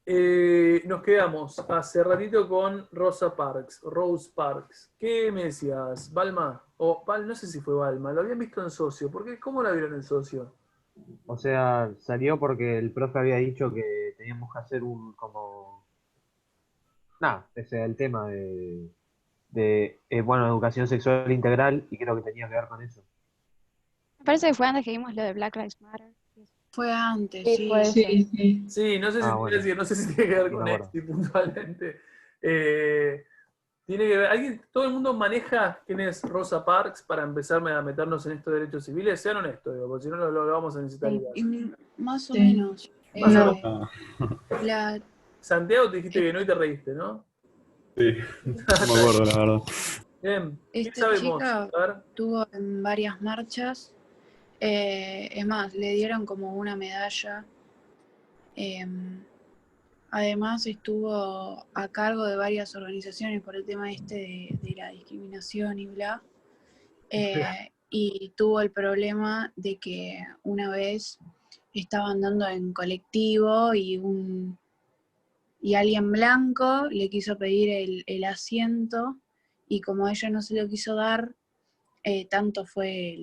Nos quedamos hace ratito con Rose Parks. ¿Qué me decías, Balma? No sé si fue Balma, lo habían visto en Socio. ¿Por qué? ¿Cómo la vieron en Socio? O sea, salió porque el profe había dicho que teníamos que hacer como, nada, ese es el tema bueno, educación sexual integral y creo que tenía que ver con eso. Me parece que fue antes que vimos lo de Black Lives Matter. Fue antes, Sí, sí. fue eso. Sí. Sí, no sé si Ah, te iba a bueno, decir, no sé si tiene que ver sí me con acuerdo. esto puntualmente. Eh, tiene que ver, todo el mundo maneja quién es Rosa Parks para empezarme a meternos en estos derechos civiles. Sean honestos, digo, porque si no lo vamos a necesitar Sí. igual. Más o Sí. menos. Más o No. menos. Ah, La, Santiago, te dijiste eh, que no y te reíste, ¿no? sí, no me acuerdo, la verdad. Bien, ¿qué esta sabemos? chica A ver. estuvo en varias marchas. Es más, le dieron como una medalla. eh, Además estuvo a cargo de varias organizaciones por el tema este de la discriminación y bla. Y tuvo el problema de que una vez estaba andando en colectivo y alguien blanco le quiso pedir el asiento y como ella no se lo quiso dar, tanto fue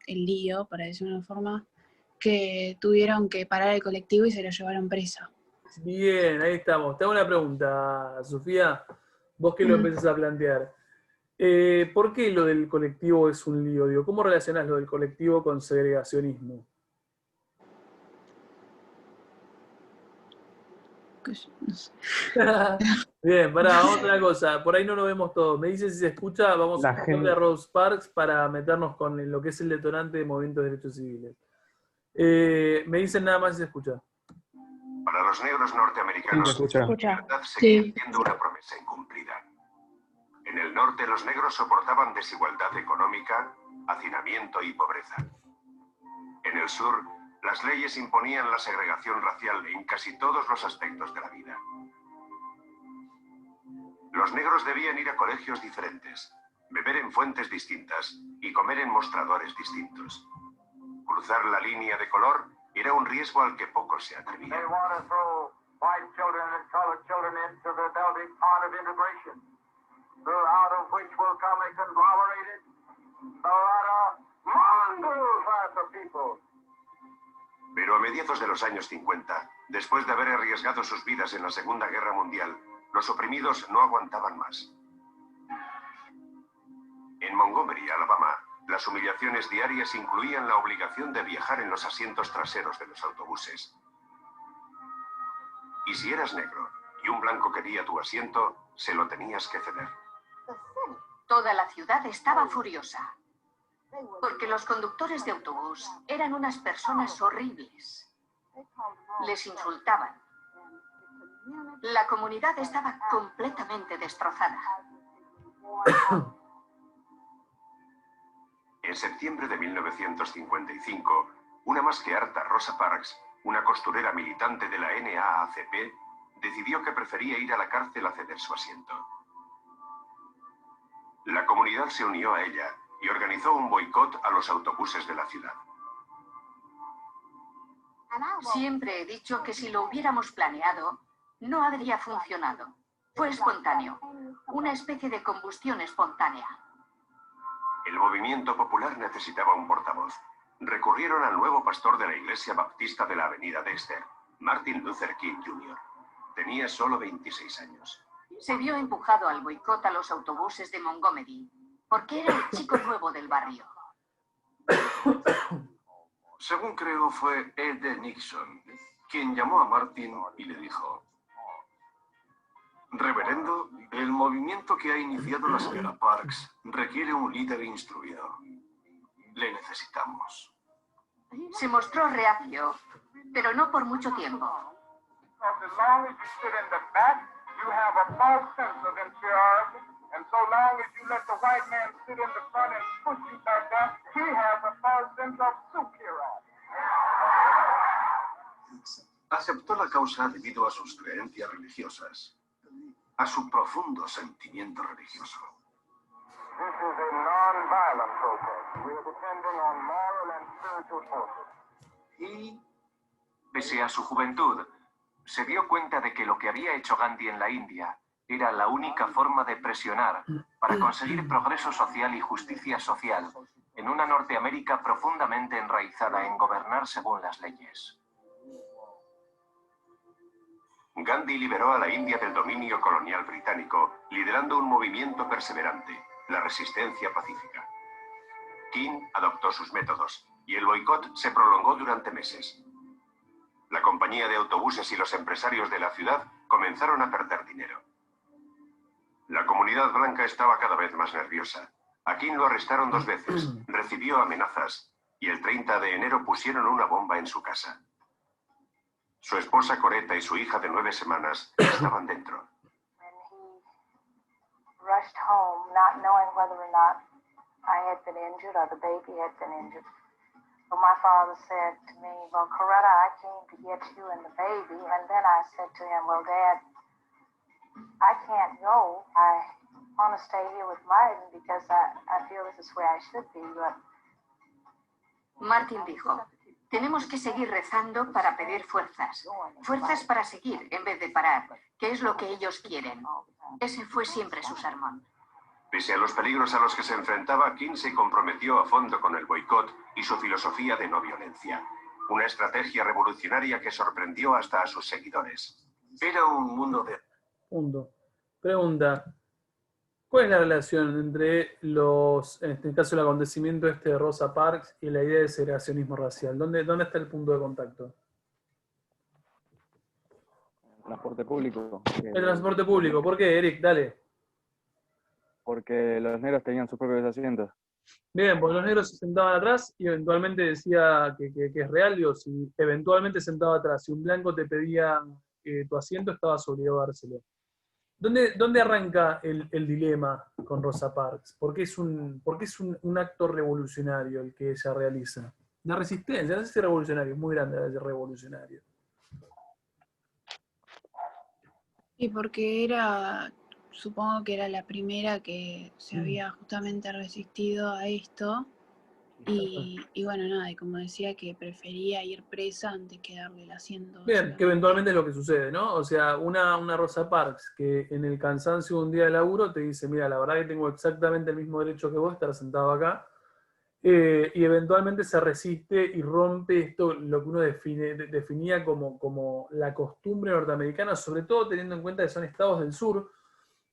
el lío, para decirlo de una forma, que tuvieron que parar el colectivo y se la llevaron presa. Bien, ahí estamos. Te hago una pregunta, Sofía. Vos que lo Mm. empezás a plantear. ¿Por qué lo del colectivo es un lío? Digo, ¿cómo relacionás lo del colectivo con segregacionismo? No sé. Bien, pará, vamos a otra cosa. Por ahí no lo vemos todo. Me dice si se escucha, vamos La a un toque a gente, Rose Parks para meternos con lo que es el detonante de movimientos de derechos civiles. Me dicen nada más si se escucha. Para los negros Sí, se norteamericanos, escucha. la libertad seguía Sí. siendo una promesa incumplida. En el norte, los negros soportaban desigualdad económica, hacinamiento y pobreza. En el sur, las leyes imponían la segregación racial en casi todos los aspectos de la vida. Los negros debían ir a colegios diferentes, beber en fuentes distintas y comer en mostradores distintos. Cruzar la línea de color era un riesgo al que pocos se atrevían. Pero a mediados de los años 50, después de haber arriesgado sus vidas en la Segunda Guerra Mundial, los oprimidos no aguantaban más. En Montgomery, Alabama, las humillaciones diarias incluían la obligación de viajar en los asientos traseros de los autobuses. Y si eras negro y un blanco quería tu asiento, se lo tenías que ceder. Toda la ciudad estaba furiosa, porque los conductores de autobús eran unas personas horribles. Les insultaban. La comunidad estaba completamente destrozada. En septiembre de 1955, una más que harta Rosa Parks, una costurera militante de la NAACP, decidió que prefería ir a la cárcel a ceder su asiento. La comunidad se unió a ella y organizó un boicot a los autobuses de la ciudad. Siempre he dicho que si lo hubiéramos planeado, no habría funcionado. Fue espontáneo, una especie de combustión espontánea. El movimiento popular necesitaba un portavoz. Recurrieron al nuevo pastor de la Iglesia Baptista de la Avenida Dexter, Martin Luther King Jr. Tenía solo 26 años. Se vio empujado al boicot a los autobuses de Montgomery, porque era el chico nuevo del barrio. Según creo, fue Ed Nixon quien llamó a Martin y le dijo: Reverendo, el movimiento que ha iniciado la señora Parks requiere un líder instruido. Le necesitamos. Se mostró reacio, pero no por mucho tiempo. Aceptó la causa debido a sus creencias religiosas, a su profundo sentimiento religioso. Y, pese a su juventud, se dio cuenta de que lo que había hecho Gandhi en la India era la única forma de presionar para conseguir progreso social y justicia social en una Norteamérica profundamente enraizada en gobernar según las leyes. Gandhi liberó a la India del dominio colonial británico, liderando un movimiento perseverante, la resistencia pacífica. King adoptó sus métodos, y el boicot se prolongó durante meses. La compañía de autobuses y los empresarios de la ciudad comenzaron a perder dinero. La comunidad blanca estaba cada vez más nerviosa. A King lo arrestaron 2 veces, recibió amenazas, y el 30 de enero pusieron una bomba en su casa. Su esposa Coretta y su hija de 9 semanas estaban dentro. Rushed home, not knowing whether or not I had been injured or the baby had been injured. So my father said to me, well, Coretta, I came to get you and the baby. And then I said to him, well, Dad, I can't go. I want to stay here with Martin because I feel this is where I should be. But Martin dijo, tenemos que seguir rezando para pedir fuerzas. Fuerzas para seguir en vez de parar, que es lo que ellos quieren. Ese fue siempre su sermón. Pese a los peligros a los que se enfrentaba, King se comprometió a fondo con el boicot y su filosofía de no violencia. Una estrategia revolucionaria que sorprendió hasta a sus seguidores. Era un mundo de... Pregunta. ¿Cuál es la relación entre en este caso, el acontecimiento de Rosa Parks y la idea de segregacionismo racial? ¿Dónde está el punto de contacto? El transporte público. El transporte público. ¿Por qué, Eric? Dale. Porque los negros tenían sus propios asientos. Bien, porque los negros se sentaban atrás y eventualmente decía que es real, digo, si eventualmente sentaba atrás, si un blanco te pedía tu asiento, estabas obligado a dárselo. ¿Dónde arranca el dilema con Rosa Parks? ¿Por qué es un acto revolucionario el que ella realiza? La resistencia, no sé si revolucionario, es muy grande el revolucionario. Y porque supongo que era la primera que se había justamente resistido a esto. Y bueno, nada, y como decía que prefería ir presa antes que darle el asiento. Bien, que eventualmente es lo que sucede, ¿no? O sea, una Rosa Parks que en el cansancio de un día de laburo te dice, mira, la verdad que tengo exactamente el mismo derecho que vos, estar sentado acá, y eventualmente se resiste y rompe esto, lo que uno definía como la costumbre norteamericana, sobre todo teniendo en cuenta que son estados del sur,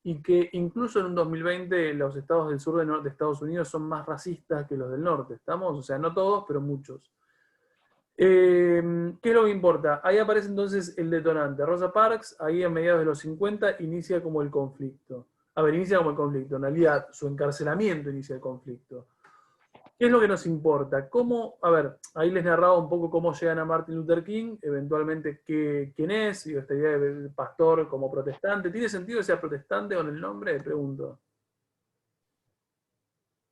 y que incluso en un 2020 los estados del sur de Estados Unidos son más racistas que los del norte, ¿estamos? O sea, no todos, pero muchos. ¿Qué es lo que importa? Ahí aparece entonces el detonante. Rosa Parks, ahí a mediados de los 50, inicia como el conflicto. Inicia como el conflicto. En realidad, su encarcelamiento inicia el conflicto. ¿Qué es lo que nos importa? Ahí les narraba un poco cómo llegan a Martin Luther King, eventualmente quién es, y esta idea de pastor como protestante. ¿Tiene sentido que sea protestante con el nombre? Pregunto.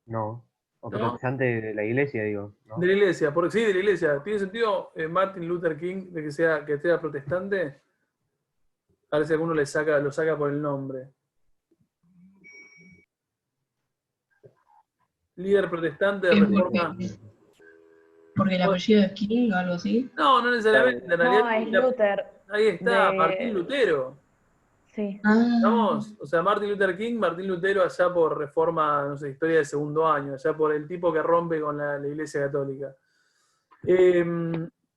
No. O ¿No? protestante de la iglesia, digo. ¿No? De la iglesia, porque sí, de la iglesia. ¿Tiene sentido Martin Luther King de que sea protestante? A ver si alguno lo saca por el nombre. Líder protestante de reforma. Porque el apellido es King o algo así. No necesariamente. En realidad, No, es Luther. ahí está, Martín Lutero. Sí. ¿Estamos? O sea, Martin Luther King, Martín Lutero allá por reforma, no sé, historia del segundo año, allá por el tipo que rompe con la Iglesia Católica.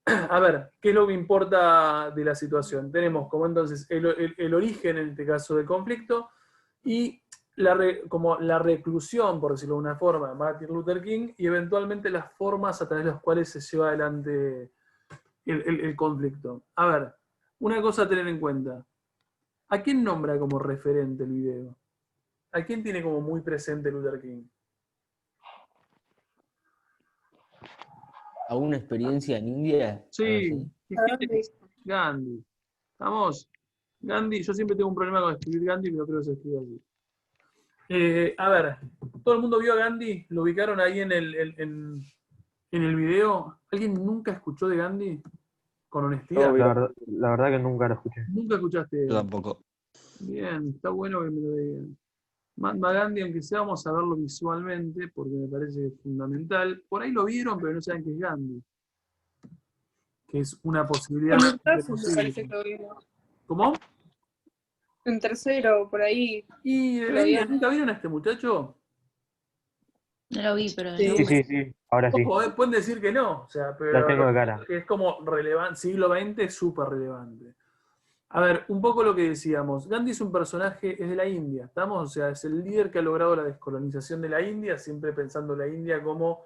A ver, ¿qué es lo que importa de la situación? Tenemos como entonces el origen, en este caso, del conflicto, y como la reclusión, por decirlo de una forma, de Martin Luther King, y eventualmente las formas a través de las cuales se lleva adelante el conflicto. A ver, una cosa a tener en cuenta. ¿A quién nombra como referente el video? ¿A quién tiene como muy presente Luther King? ¿A una experiencia en India? Sí, Gandhi. ¿Estamos? Gandhi, yo siempre tengo un problema con escribir Gandhi, pero creo que se escribe así. A ver, ¿todo el mundo vio a Gandhi? ¿Lo ubicaron ahí en el video? ¿Alguien nunca escuchó de Gandhi? Con honestidad. La verdad que nunca lo escuché. ¿Nunca escuchaste? Yo tampoco. Bien, está bueno que me lo digan. Mahatma Gandhi, aunque sea, vamos a verlo visualmente, porque me parece fundamental. Por ahí lo vieron, pero no saben qué es Gandhi. que es una posibilidad En bastante Newcastle me parece posible. que lo vimos. ¿Cómo? En tercero, por ahí. ¿Y de la India nunca vieron a este muchacho? No lo vi, pero Sí, sí, sí, ahora sí. Ojo, pueden decir que no, o sea, La pero tengo de cara. es como relevante, siglo XX es súper relevante. A ver, un poco lo que decíamos. Gandhi es un personaje, es de la India, ¿estamos? O sea, es el líder que ha logrado la descolonización de la India, siempre pensando la India como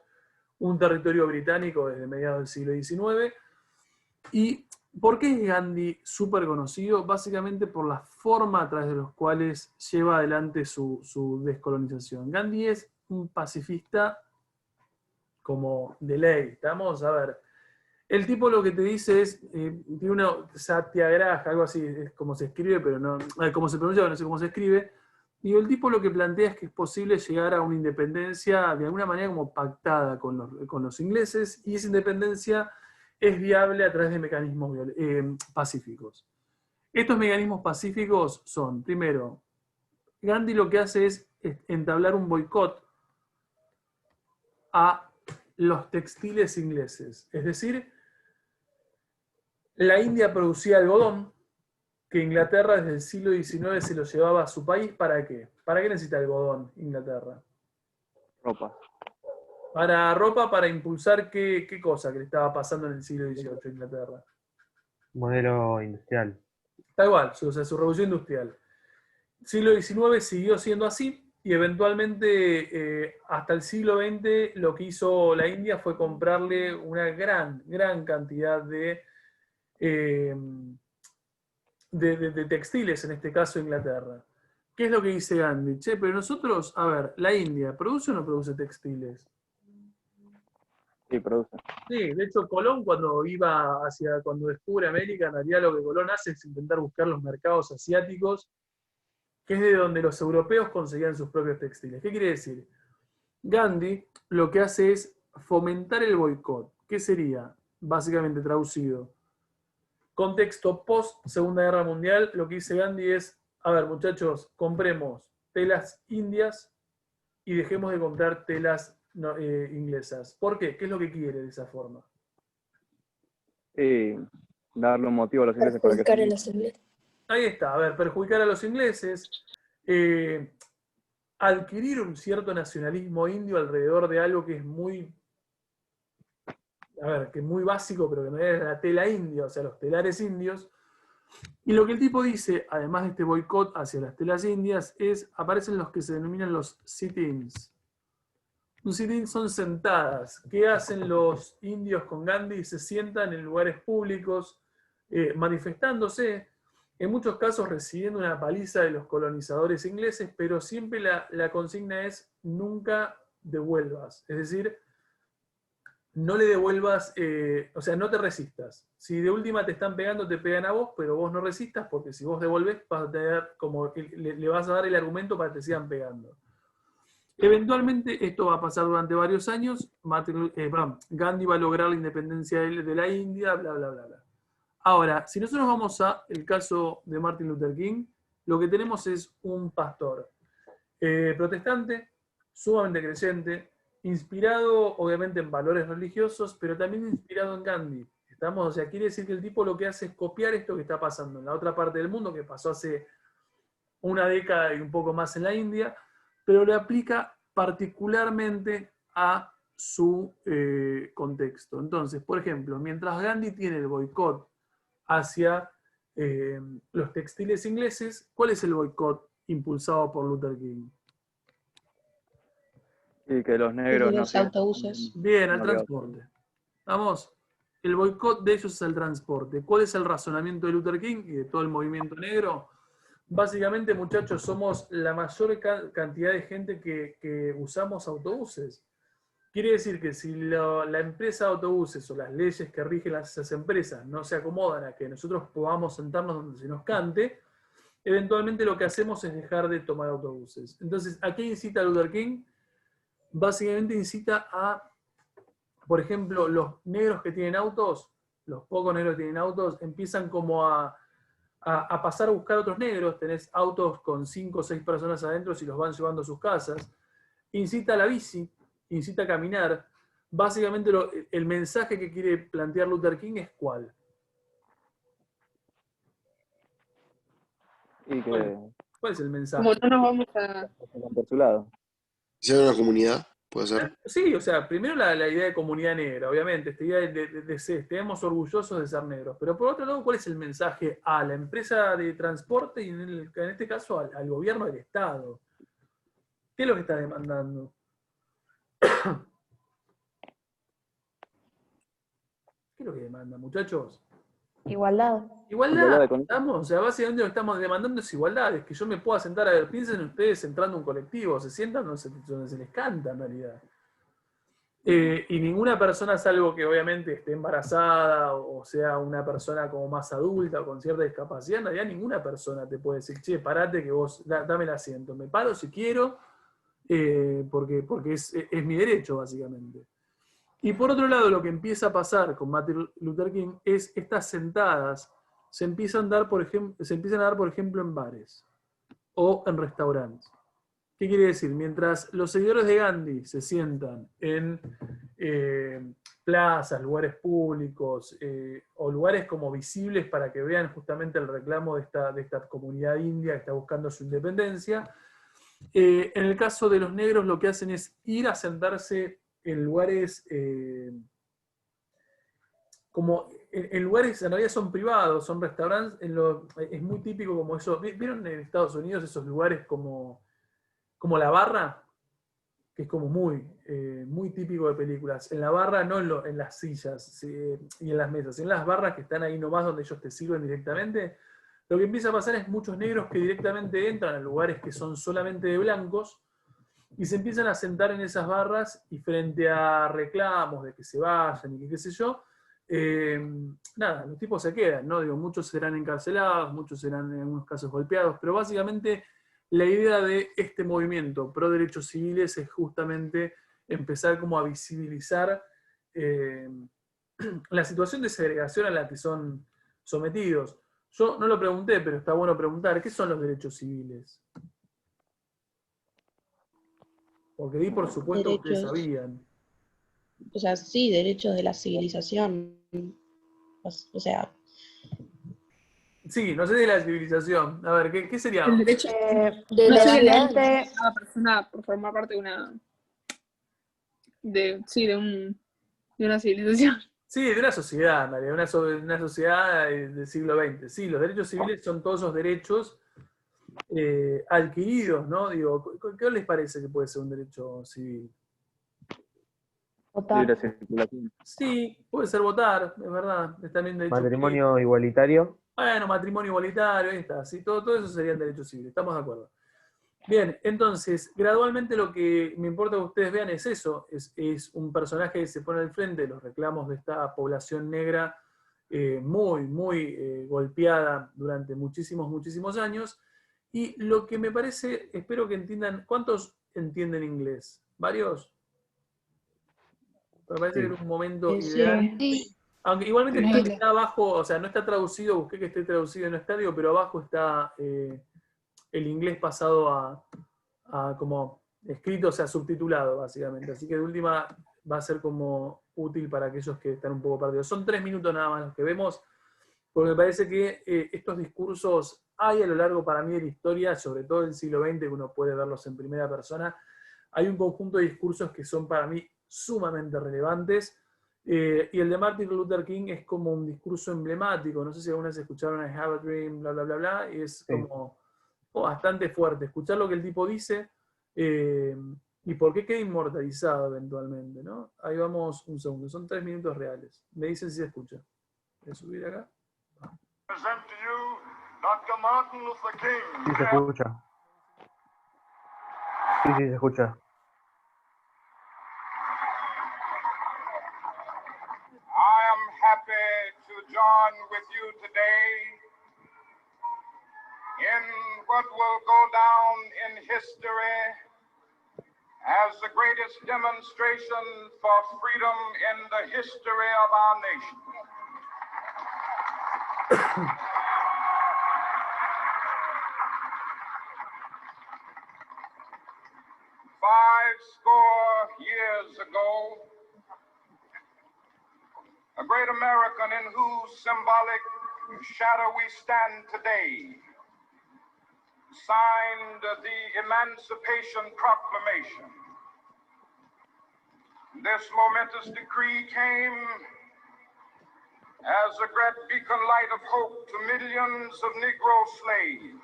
un territorio británico desde mediados del siglo XIX. ¿Y por qué es Gandhi súper conocido? Básicamente por la forma a través de los cuales lleva adelante su descolonización. Gandhi es un pacifista como de ley, ¿estamos? A ver, el tipo lo que te dice es, tiene una satyagraha, algo así, es como se escribe, pero no, como se pronuncia, pero no sé cómo se escribe, y el tipo lo que plantea es que es posible llegar a una independencia de alguna manera como pactada con los ingleses, y esa independencia es viable a través de mecanismos pacíficos. Estos mecanismos pacíficos son, primero, Gandhi lo que hace es entablar un boicot a los textiles ingleses. Es decir, la India producía algodón que Inglaterra desde el siglo XIX se lo llevaba a su país. ¿Para qué? ¿Para qué necesita algodón Inglaterra? Ropa. Para ropa, para impulsar qué cosa que le estaba pasando en el siglo XVIII a Inglaterra. Modelo industrial. Tal igual, o sea, su revolución industrial. Siglo XIX siguió siendo así y eventualmente hasta el siglo XX lo que hizo la India fue comprarle una gran cantidad de textiles, en este caso Inglaterra. ¿Qué es lo que dice Gandhi? Che, pero nosotros, a ver, la India, ¿produce o no produce textiles? Sí, produce. Sí, de hecho Colón cuando descubre América, en realidad lo que Colón hace es intentar buscar los mercados asiáticos, que es de donde los europeos conseguían sus propios textiles. ¿Qué quiere decir? Gandhi lo que hace es fomentar el boicot. ¿Qué sería? Básicamente traducido. Contexto post Segunda Guerra Mundial, lo que dice Gandhi es, a ver muchachos, compremos telas indias y dejemos de comprar telas inglesas. ¿Por qué? ¿Qué es lo que quiere de esa forma? Sí, darle un motivo a los ingleses para que Perjudicar a los ingleses. Ahí está, a ver, perjudicar a los ingleses, adquirir un cierto nacionalismo indio alrededor de algo que es muy, a ver, que es muy básico, pero que no es la tela india, o sea, los telares indios. Y lo que el tipo dice, además de este boicot hacia las telas indias, aparecen los que se denominan los sit-ins. Un sit-in son sentadas. ¿Qué hacen los indios con Gandhi? Se sientan en lugares públicos, manifestándose, en muchos casos recibiendo una paliza de los colonizadores ingleses, pero siempre la consigna es nunca devuelvas. Es decir, no le devuelvas, o sea, no te resistas. Si de última te están pegando, te pegan a vos, pero vos no resistas, porque si vos devolvés, vas a tener como le vas a dar el argumento para que te sigan pegando. Eventualmente, esto va a pasar durante varios años, Gandhi va a lograr la independencia de la India, bla, bla, bla, bla. Ahora, si nosotros vamos al caso de Martin Luther King, lo que tenemos es un pastor protestante, sumamente creyente, inspirado obviamente en valores religiosos, pero también inspirado en Gandhi. ¿Estamos? O sea, quiere decir que el tipo lo que hace es copiar esto que está pasando en la otra parte del mundo, que pasó hace una década y un poco más en la India, pero lo aplica particularmente a su contexto. Entonces, por ejemplo, mientras Gandhi tiene el boicot hacia los textiles ingleses, ¿cuál es el boicot impulsado por Luther King? Sí, que los negros De no los sean- autobuses. Bien, al no transporte. Vamos, el boicot de ellos es el transporte. ¿Cuál es el razonamiento de Luther King y de todo el movimiento negro? Básicamente, muchachos, somos la mayor cantidad de gente que usamos autobuses. Quiere decir que si la empresa de autobuses o las leyes que rigen esas empresas no se acomodan a que nosotros podamos sentarnos donde se nos cante, eventualmente lo que hacemos es dejar de tomar autobuses. Entonces, ¿a qué incita Luther King? Básicamente incita a, por ejemplo, los negros que tienen autos, los pocos negros que tienen autos, empiezan como a pasar a buscar otros negros. Tenés autos con 5 o 6 personas adentro y los van llevando a sus casas. Incita a la bici, incita a caminar. básicamente el mensaje que quiere plantear Luther King es ¿cuál? Y que ¿Cuál es el mensaje? Como no nos vamos a... por su lado. ¿Ser una comunidad? Puede ser. Sí, o sea, primero la idea de comunidad negra, obviamente, esta idea de ser, estemos orgullosos de ser negros, pero por otro lado, ¿cuál es el mensaje a la empresa de transporte y en este caso al gobierno del Estado? ¿Qué es lo que está demandando? ¿Qué es lo que demanda, muchachos? Igualdad. Igualdad, ¿estamos? O sea, básicamente lo que estamos demandando es igualdad, es que yo me pueda sentar a ver, piensen ustedes entrando a un colectivo, se sientan donde se les canta en realidad. Y ninguna persona, salvo que obviamente esté embarazada o sea una persona como más adulta o con cierta discapacidad, en realidad ninguna persona te puede decir, che, parate que vos, dame el asiento, me paro si quiero, porque es mi derecho básicamente. Y por otro lado, lo que empieza a pasar con Martin Luther King es estas sentadas se empiezan a dar, por ejemplo, en bares o en restaurantes. ¿Qué quiere decir? Mientras los seguidores de Gandhi se sientan en plazas, lugares públicos o lugares como visibles para que vean justamente el reclamo de esta comunidad india que está buscando su independencia, en el caso de los negros lo que hacen es ir a sentarse en lugares en lugares en realidad son privados, son restaurantes, es muy típico como eso. ¿Vieron en Estados Unidos esos lugares como La Barra? Que es como muy típico de películas. En la barra, no en las sillas y en las mesas, en las barras que están ahí nomás donde ellos te sirven directamente. Lo que empieza a pasar es muchos negros que directamente entran a lugares que son solamente de blancos y se empiezan a sentar en esas barras y frente a reclamos de que se vayan y que qué sé yo, nada, los tipos se quedan, ¿no? Digo, muchos serán encarcelados, muchos serán en algunos casos golpeados, pero básicamente la idea de este movimiento pro derechos civiles es justamente empezar como a visibilizar la situación de segregación a la que son sometidos. Yo no lo pregunté, pero está bueno preguntar, ¿qué son los derechos civiles? Porque di por supuesto que ustedes sabían. O sea, sí, derechos de la civilización. O sea... Sí, no sé de la civilización. A ver, ¿qué sería? El derecho de no sé la de gente... cada persona por formar parte de una... de una civilización. Sí, de una sociedad, María, una sociedad del siglo XX. Sí, los derechos civiles son todos esos derechos adquiridos, ¿no? Digo, ¿qué les parece que puede ser un derecho civil? Libre circulación. Sí, puede ser votar, es verdad. También derecho Matrimonio igualitario. Bueno, matrimonio igualitario, ahí está. Sí, todo eso serían derechos civiles, estamos de acuerdo. Bien, entonces, gradualmente lo que me importa que ustedes vean es eso, es un personaje que se pone al frente de los reclamos de esta población negra muy golpeada durante muchísimos años, y lo que me parece, espero que entiendan, ¿cuántos entienden inglés? ¿Varios? Me parece que era un momento ideal. Sí. Aunque igualmente está abajo, o sea, no está traducido, busqué que esté traducido en estadio, pero abajo está el inglés pasado a como escrito, o sea, subtitulado, básicamente. Así que de última va a ser como útil para aquellos que están un poco perdidos. Son 3 minutos nada más los que vemos, porque me parece que estos discursos hay a lo largo para mí de la historia, sobre todo del siglo XX, que uno puede verlos en primera persona. Hay un conjunto de discursos que son para mí sumamente relevantes, y el de Martin Luther King es como un discurso emblemático. No sé si alguna vez escucharon I Have a Dream, bla, bla, bla, bla, y es como bastante fuerte. Escuchar lo que el tipo dice y por qué queda inmortalizado eventualmente, ¿no? Ahí vamos un segundo, son 3 minutos reales. Me dicen si se escucha. Voy a subir acá. Present to you Dr. Martin Luther King. Sí, se escucha. Sí, se escucha. I am happy to join with you today in what will go down in history as the greatest demonstration for freedom in the history of our nation. 50 years ago, a great American in whose symbolic shadow we stand today, signed the Emancipation Proclamation. This momentous decree came as a great beacon light of hope to millions of Negro slaves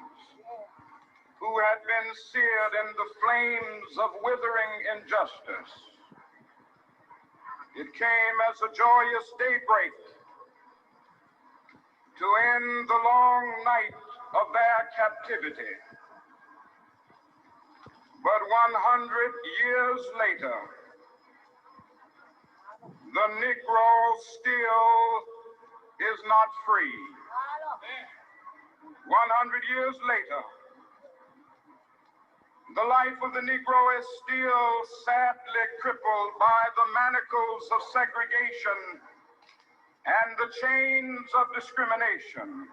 who had been seared in the flames of withering injustice. It came as a joyous daybreak to end the long night of their captivity. But 100 years later, the Negro still is not free. 100 years later, the life of the Negro is still sadly crippled by the manacles of segregation and the chains of discrimination.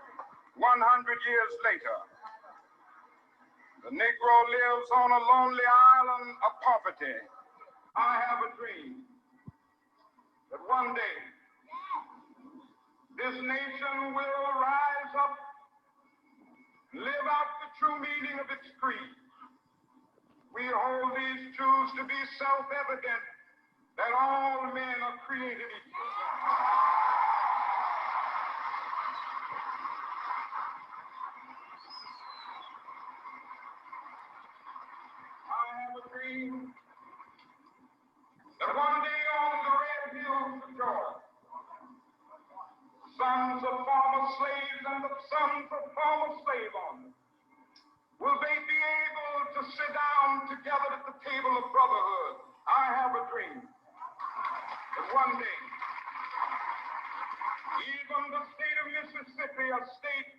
100 years later, the Negro lives on a lonely island of poverty. I have a dream that one day this nation will rise up, live out the true meaning of its creed. We hold these truths to be self-evident, that all men are created equal. I have a dream that one day on the red hills of Georgia, sons of former slaves and the sons of former slave owners will they be able to sit down together at the table of brotherhood. I have a dream that one day, even the state of Mississippi, a state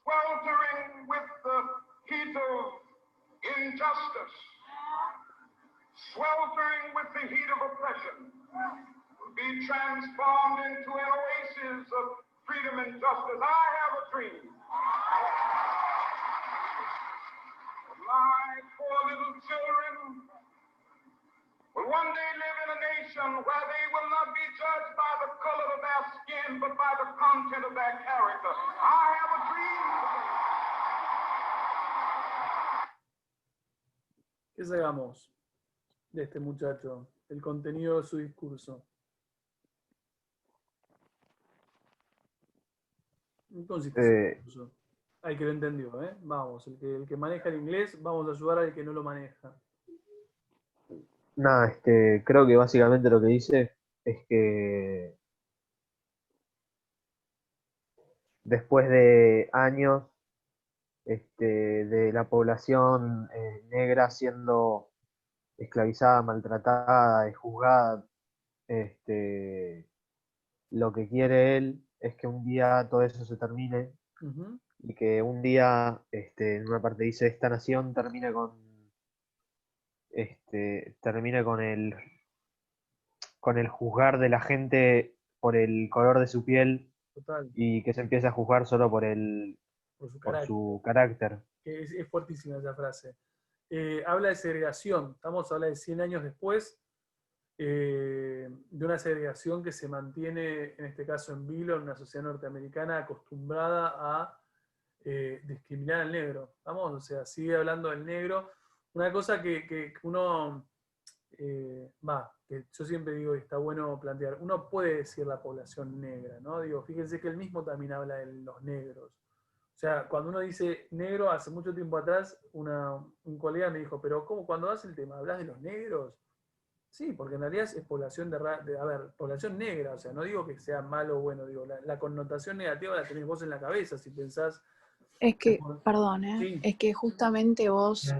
sweltering with the heat of injustice, sweltering with the heat of oppression, will be transformed into an oasis of freedom and justice. I have a dream. My poor little children will one day live in a nation where they will not be judged by the color of their skin, but by the content of their character. I have a dream. ¿Qué sacamos de este muchacho? El contenido de su discurso. ¿En qué consiste ese discurso? Al que lo entendió, ¿eh? Vamos, el que maneja el inglés, vamos a ayudar al que no lo maneja. Nada, creo que básicamente lo que dice es que después de años de la población negra siendo esclavizada, maltratada, juzgada, lo que quiere él es que un día todo eso se termine. Uh-huh. Y que un día, en una parte dice, esta nación termine con el juzgar de la gente por el color de su piel. Total. Y que se empiece a juzgar solo por su carácter. Es fuertísima esa frase. Habla de segregación, habla de 100 años después, de una segregación que se mantiene, en este caso en Vilo, en una sociedad norteamericana acostumbrada a discriminar al negro. Vamos, o sea, sigue hablando del negro. Una cosa que uno, que yo siempre digo, y está bueno plantear, uno puede decir la población negra, ¿no? Digo, fíjense que él mismo también habla de los negros. O sea, cuando uno dice negro, hace mucho tiempo atrás, un colega me dijo, pero ¿cómo cuando das el tema, hablas de los negros? Sí, porque en realidad es población población negra, o sea, no digo que sea malo o bueno, digo, la connotación negativa la tenés vos en la cabeza, si pensás... Es que, perdón, sí. Es que justamente vos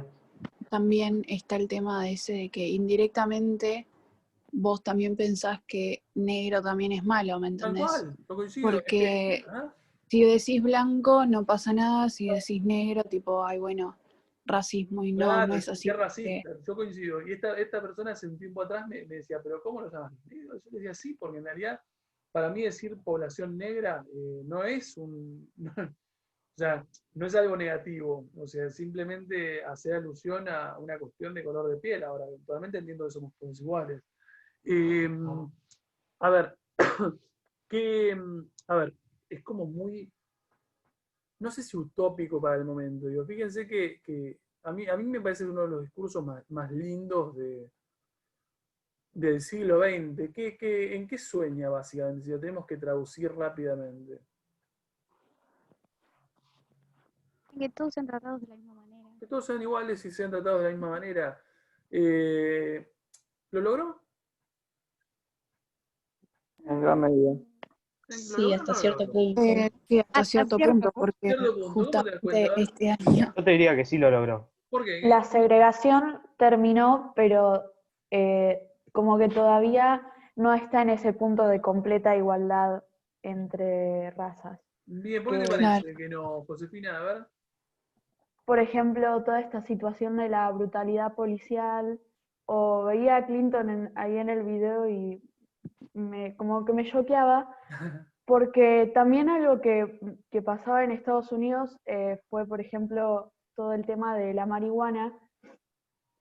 también está el tema de ese de que indirectamente vos también pensás que negro también es malo, ¿me entendés? Tal cual, yo coincido. Porque si decís blanco no pasa nada, si decís negro, tipo, ay, bueno, racismo, y claro, no es así. Es racista, yo coincido. Y esta persona hace un tiempo atrás me decía, pero ¿cómo lo llamas negro? Yo le decía sí, porque en realidad para mí decir población negra no es o sea, no es algo negativo, o sea, simplemente hacer alusión a una cuestión de color de piel. Ahora, eventualmente entiendo que somos todos iguales. A ver, que, a ver, es como muy, no sé si utópico para el momento. Digo, fíjense que a mí me parece uno de los discursos más lindos del siglo XX. ¿En qué sueña básicamente? Si lo tenemos que traducir rápidamente. Que todos sean tratados de la misma manera. Que todos sean iguales y sean tratados de la misma manera. ¿Lo logró? En gran medida. Sí, hasta cierto punto. Sí, hasta cierto punto, porque justamente este año. Yo te diría que sí lo logró. ¿Por qué? La segregación terminó, pero como que todavía no está en ese punto de completa igualdad entre razas. Bien, ¿por qué te parece que no, Josefina? A ver. Por ejemplo, toda esta situación de la brutalidad policial, o veía a Clinton ahí en el video y como que me choqueaba, porque también algo que pasaba en Estados Unidos fue, por ejemplo, todo el tema de la marihuana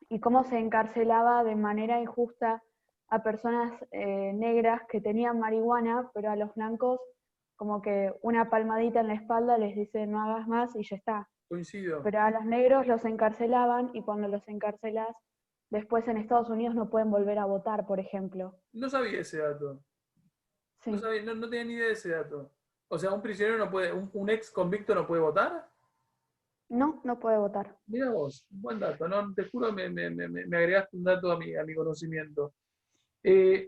y cómo se encarcelaba de manera injusta a personas negras que tenían marihuana, pero a los blancos como que una palmadita en la espalda les dice no hagas más y ya está. Coincido. Pero a los negros los encarcelaban y cuando los encarcelas, después en Estados Unidos no pueden volver a votar, por ejemplo. No sabía ese dato. Sí. No tenía ni idea de ese dato. O sea, un prisionero no puede, un ex convicto no puede votar. No, no puede votar. Mira vos, buen dato, ¿no? Te juro, me agregaste un dato a mi conocimiento.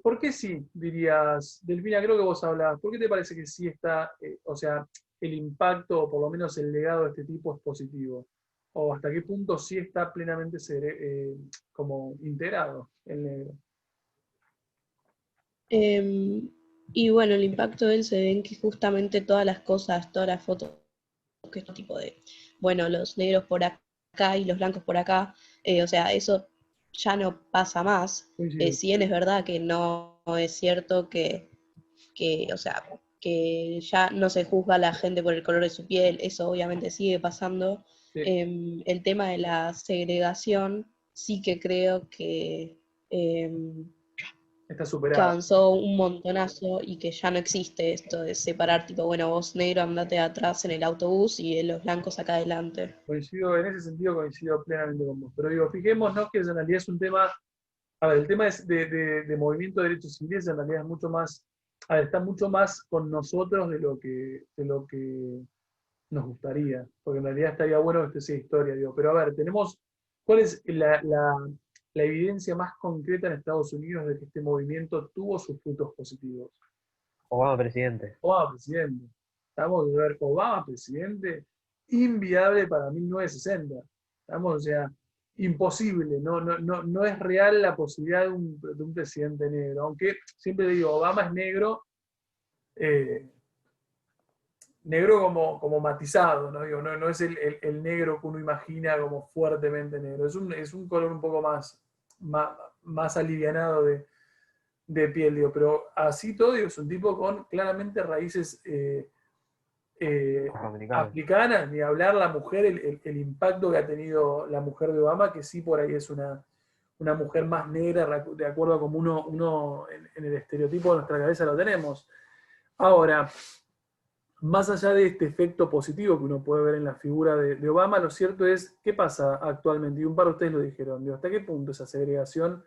¿Por qué sí, dirías, Delfina? Creo que vos hablabas. ¿Por qué te parece que sí está, o sea, el impacto, o por lo menos el legado de este tipo es positivo? ¿O hasta qué punto sí está plenamente como integrado el negro? Y bueno, el impacto de él se ve en que justamente todas las cosas, todas las fotos, que es tipo de, bueno, los negros por acá y los blancos por acá, o sea, eso ya no pasa más. Si bien es verdad que no es cierto que, o sea, que ya no se juzga a la gente por el color de su piel, eso obviamente sigue pasando. Sí. El tema de la segregación sí que creo que está que superado. avanzó un montonazo y que ya no existe esto de separar, tipo, bueno, vos negro andate atrás en el autobús y los blancos acá adelante. Coincido, en ese sentido coincido plenamente con vos. Pero digo, fijémonos que en realidad es un tema, a ver, el tema es de movimiento de derechos civiles en realidad es mucho más, a ver, está mucho más con nosotros de lo que nos gustaría, porque en realidad estaría bueno que esto sea historia, digo. Pero a ver, ¿cuál es la evidencia más concreta en Estados Unidos de que este movimiento tuvo sus frutos positivos? Obama presidente. Obama presidente. Estamos a ver, Obama presidente, inviable para 1960. Estamos, o sea, imposible. No es real la posibilidad de un presidente negro. Aunque siempre digo, Obama es negro, negro como matizado, ¿no? Digo, no es el negro que uno imagina como fuertemente negro. Es un color un poco más alivianado de piel, digo, pero así todo, digo, es un tipo con claramente raíces africanas, ni hablar la mujer, el impacto que ha tenido la mujer de Obama, que sí por ahí es una mujer más negra, de acuerdo a como uno en el estereotipo de nuestra cabeza lo tenemos. Ahora, más allá de este efecto positivo que uno puede ver en la figura de Obama, lo cierto es, ¿qué pasa actualmente? Y un par de ustedes lo dijeron, digo, ¿hasta qué punto esa segregación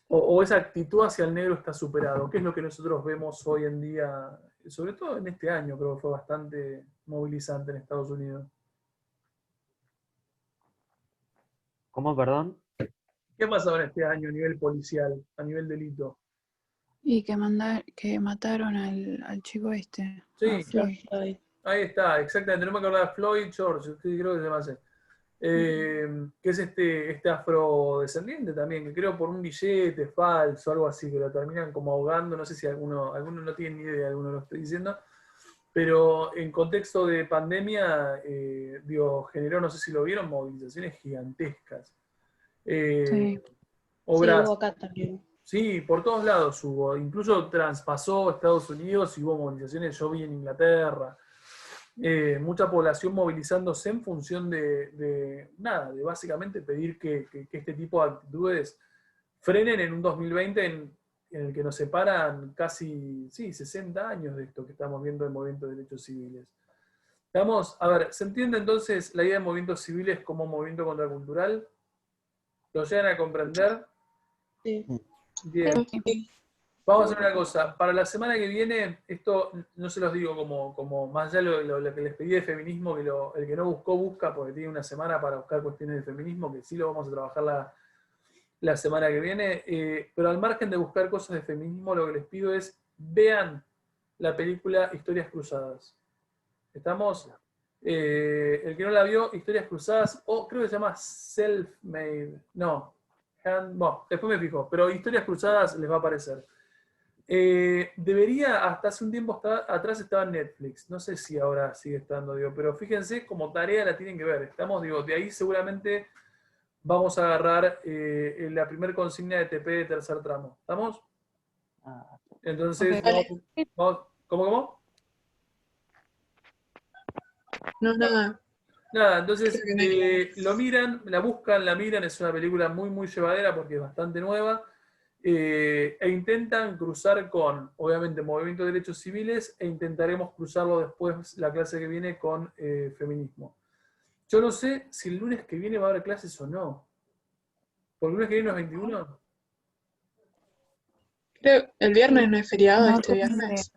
o esa actitud hacia el negro está superado? ¿Qué es lo que nosotros vemos hoy en día, sobre todo en este año? Creo que fue bastante movilizante en Estados Unidos. ¿Cómo, perdón? ¿Qué ha pasado en este año a nivel policial, a nivel delito? Y que mataron al chico este. Sí, Floyd. Ahí está, exactamente. No me acordaba, Floyd George, creo que se llama así. Que es este afrodescendiente también, que creo por un billete falso, algo así, que lo terminan como ahogando. No sé si alguno no tiene ni idea, alguno lo estoy diciendo. Pero en contexto de pandemia, generó, no sé si lo vieron, movilizaciones gigantescas. Sí, Obras. hubo acá también. Sí, por todos lados hubo. Incluso traspasó Estados Unidos y hubo movilizaciones. Yo vi en Inglaterra. Mucha población movilizándose en función de básicamente pedir que este tipo de actitudes frenen en un 2020 en el que nos separan casi, sí, 60 años de esto que estamos viendo del movimiento de derechos civiles. Vamos, a ver, ¿se entiende entonces la idea de movimientos civiles como movimiento contracultural? ¿Lo llegan a comprender? Sí. Bien. Vamos a hacer una cosa. Para la semana que viene, esto no se los digo como más allá de lo que les pedí de feminismo, que el que no buscó, busca, porque tiene una semana para buscar cuestiones de feminismo, que sí lo vamos a trabajar la semana que viene. Pero al margen de buscar cosas de feminismo, lo que les pido es vean la película Historias Cruzadas. ¿Estamos? El que no la vio, Historias Cruzadas, o creo que se llama Self-Made. No. Bueno, después me fijo, pero Historias Cruzadas les va a aparecer. Debería, hasta hace un tiempo atrás estaba en Netflix, no sé si ahora sigue estando, digo, pero fíjense, como tarea la tienen que ver. Estamos, digo, de ahí seguramente vamos a agarrar la primer consigna de TP de tercer tramo. ¿Estamos? Entonces, Okay. ¿Cómo? No, nada. Nada, entonces lo miran, la buscan, la miran, es una película muy, muy llevadera porque es bastante nueva, e intentan cruzar con, obviamente, Movimiento de Derechos Civiles, e intentaremos cruzarlo después, la clase que viene, con feminismo. Yo no sé si el lunes que viene va a haber clases o no. ¿Por el lunes que viene no es 21? Creo, el viernes no es feriado, No, este viernes.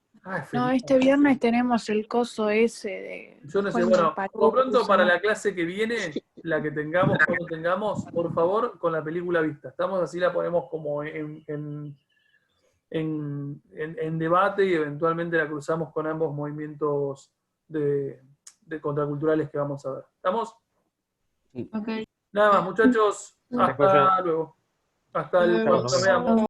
no, este viernes tenemos el coso ese de Yo no sé, Juan bueno, Palazzo, por pronto para ¿no? la clase que viene, la que tengamos, cuando tengamos, por favor, con la película vista. Estamos así, la ponemos como en debate y eventualmente la cruzamos con ambos movimientos de contraculturales que vamos a ver. ¿Estamos? Okay. Nada más, muchachos, hasta luego. Hasta el Chao, cuando nos veamos.